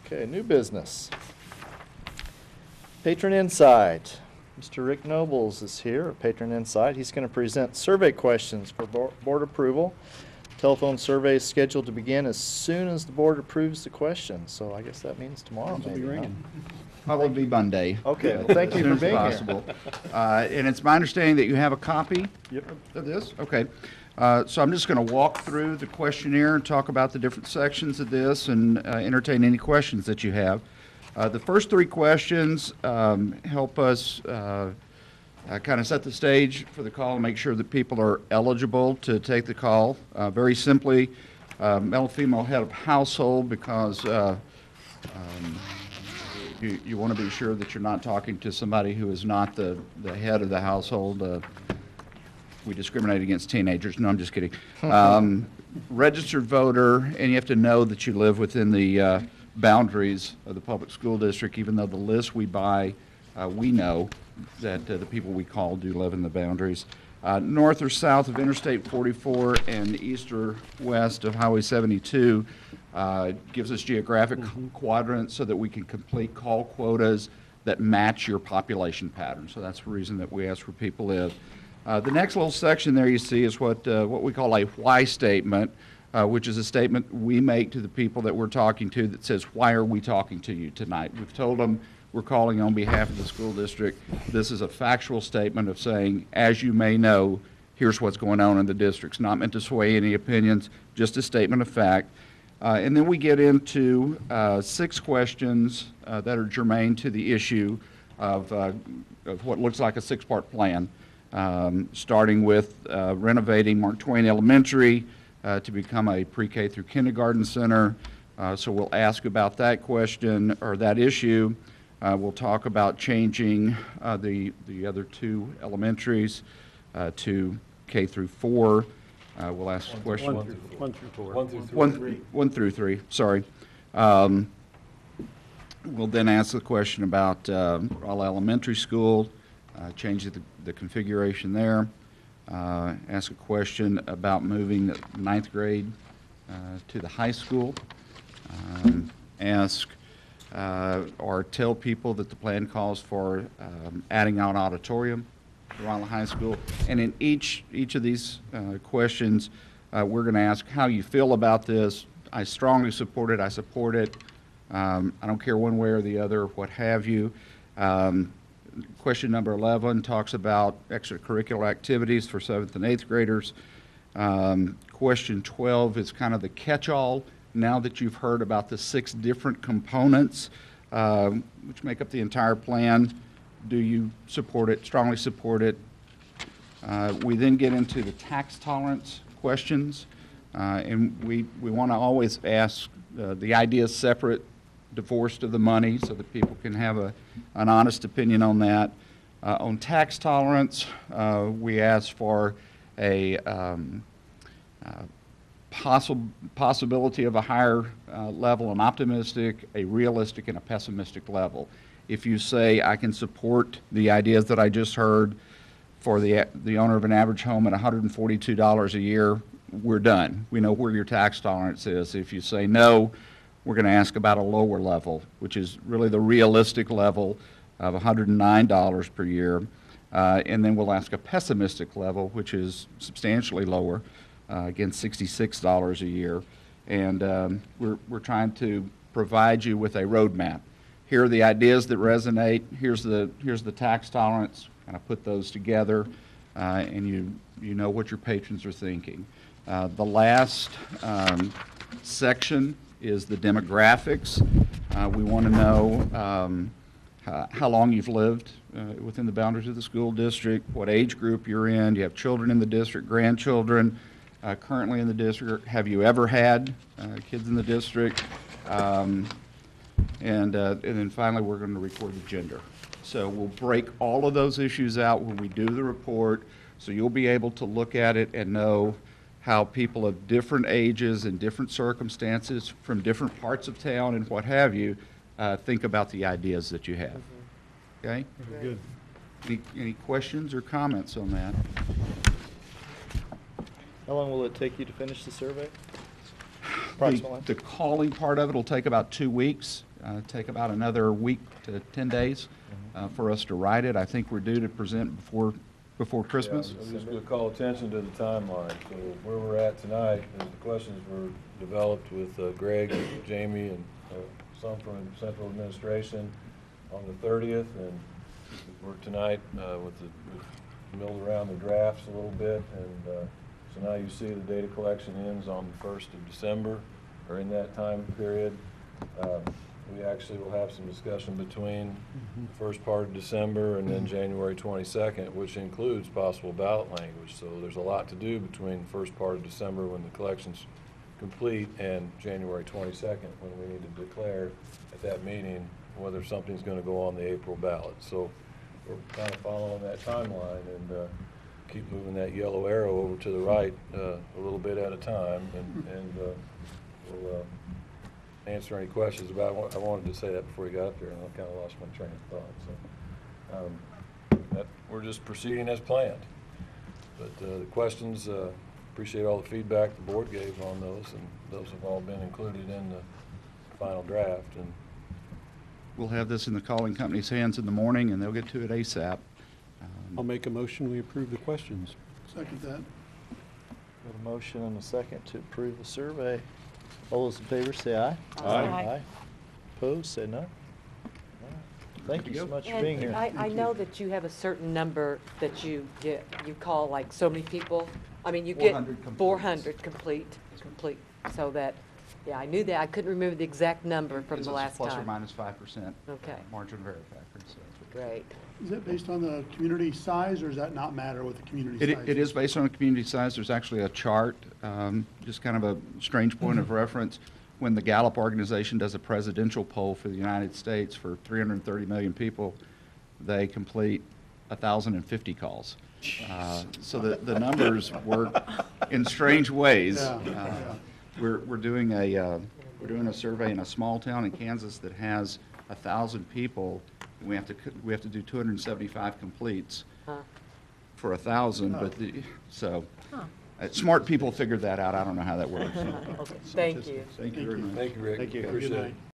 Okay, new business. Patron Insight. Mr. Rick Nobles is here at Patron Insight. He's going to present survey questions for board approval. Telephone survey is scheduled to begin as soon as the board approves the questions. So I guess that means tomorrow, maybe. Huh? Probably Monday. Okay, well, thank you for being possible. And it's my understanding that you have a copy of this? Okay. So I'm just going to walk through the questionnaire and talk about the different sections of this and entertain any questions that you have. The first three questions help us kind of set the stage for the call and make sure that people are eligible to take the call. Very simply, male, female, head of household, because you want to be sure that you're not talking to somebody who is not the head of the household. We discriminate against teenagers. No, I'm just kidding. Registered voter, and you have to know that you live within the boundaries of the public school district, even though the list we buy, we know that the people we call do live in the boundaries. North or south of Interstate 44 and east or west of Highway 72 gives us geographic quadrants so that we can complete call quotas that match your population pattern. So that's the reason that we ask where people live. The next little section there you see is what we call a why statement, which is a statement we make to the people that we're talking to that says, why are we talking to you tonight? We've told them we're calling on behalf of the school district. This is a factual statement of saying, as you may know, here's what's going on in the district. It's not meant to sway any opinions, just a statement of fact. And then we get into 6 questions that are germane to the issue of what looks like a 6-part plan. Starting with renovating Mark Twain Elementary to become a pre-K through kindergarten center. So we'll ask about that question or that issue. We'll talk about changing the other 2 elementaries to K through 4. We'll ask a question. 1 through 4. 1 through 3, sorry. We'll then ask the question about all elementary school. Change the configuration there. Ask a question about moving the 9th grade to the high school. Ask or tell people that the plan calls for adding an auditorium around the high school. And in each of these questions, we're going to ask how you feel about this. I strongly support it. I support it. I don't care one way or the other, what have you. Question number 11 talks about extracurricular activities for 7th and 8th graders. Question 12 is kind of the catch-all. Now that you've heard about the 6 different components which make up the entire plan, do you support it, strongly support it? We then get into the tax tolerance questions, and we want to always ask the ideas separate, divorced of the money, so that people can have an honest opinion on that. On tax tolerance, we ask for a possibility of a higher level, an optimistic, a realistic, and a pessimistic level. If you say, I can support the ideas that I just heard for the owner of an average home at $142 a year, we're done. We know where your tax tolerance is. If you say no, we're going to ask about a lower level, which is really the realistic level of $109 per year. And then we'll ask a pessimistic level, which is substantially lower, again, $66 a year. And we're trying to provide you with a roadmap. Here are the ideas that resonate. Here's the tax tolerance. Kind of put those together, and you know what your patrons are thinking. The last section is the demographics. We want to know how long you've lived within the boundaries of the school district, what age group you're in. Do you have children in the district, grandchildren currently in the district? Have you ever had kids in the district? And then finally, we're going to record the gender. So we'll break all of those issues out when we do the report, so you'll be able to look at it and know how people of different ages and different circumstances from different parts of town and what have you think about the ideas that you have. Okay? Good. Any questions or comments on that? How long will it take you to finish the survey? Approximately. The calling part of it will take about 2 weeks. take about another week to 10 days for us to write it. I think we're due to present before Christmas. Yeah, I'm just going to call attention to the timeline. So where we're at tonight is the questions were developed with Greg, Jamie, and some from Central Administration on the 30th, and we're tonight we've milled around the drafts a little bit, and so now you see the data collection ends on the 1st of December, or in that time period. We actually will have some discussion between the first part of December and then January 22nd, which includes possible ballot language. So there's a lot to do between the first part of December when the collection's complete and January 22nd when we need to declare at that meeting whether something's going to go on the April ballot. So we're kind of following that timeline and keep moving that yellow arrow over to the right a little bit at a time, and we'll answer any questions about it. I wanted to say that before you got up there, and I kind of lost my train of thought. So we're just proceeding as planned. But the questions, appreciate all the feedback the board gave on those, and those have all been included in the final draft. And We'll have this in the calling company's hands in the morning, and they'll get to it ASAP. I'll make a motion, we approve the questions. Second that. Got a motion and a second to approve the survey. All those in favor say aye. Aye. Opposed, say no. All right. Thank you so much for being here. I know that you have a certain number that you get, you call like so many people. I mean, you get 400 complete, so that, yeah, I knew that. I couldn't remember the exact number from the last time. Plus or minus 5% Okay. margin of error factor. So that's what Great. Is that based on the community size, or does that not matter what the community size is? It is based on the community size. There's actually a chart, just kind of a strange point of reference. When the Gallup organization does a presidential poll for the United States for 330 million people, they complete 1,050 calls. So the numbers work in strange ways. We're doing a survey in a small town in Kansas that has 1,000 people. And we have to do 275 completes for 1,000. But smart people figured that out. I don't know how that works. Okay. Thank you. Thank you very much. thank you, Rick. Thank you. Appreciate it.